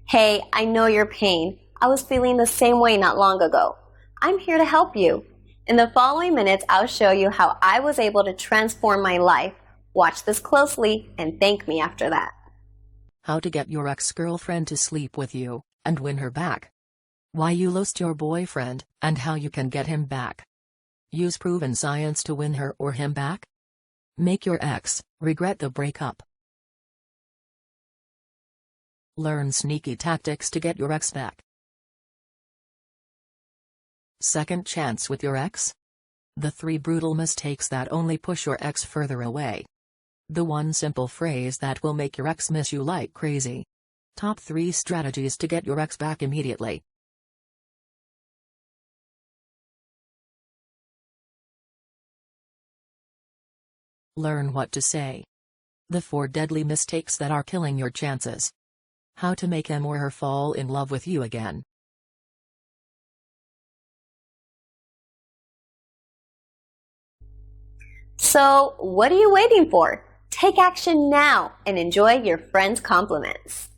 Hey, I know your pain. I was feeling the same way not long ago. I'm here to help you. In the following minutes, I'll show you how I was able to transform my life. Watch this closely and thank me after that. How to get your ex-girlfriend to sleep with you, and win her back. Why you lost your boyfriend, and how you can get him back. Use proven science to win her or him back. Make your ex regret the breakup. Learn sneaky tactics to get your ex back. Second chance with your ex? The 3 brutal mistakes that only push your ex further away. The one simple phrase that will make your ex miss you like crazy. Top 3 strategies to get your ex back immediately. Learn what to say. The 4 deadly mistakes that are killing your chances. How to make him or her fall in love with you again. So, what are you waiting for? Take action now and enjoy your friend's compliments.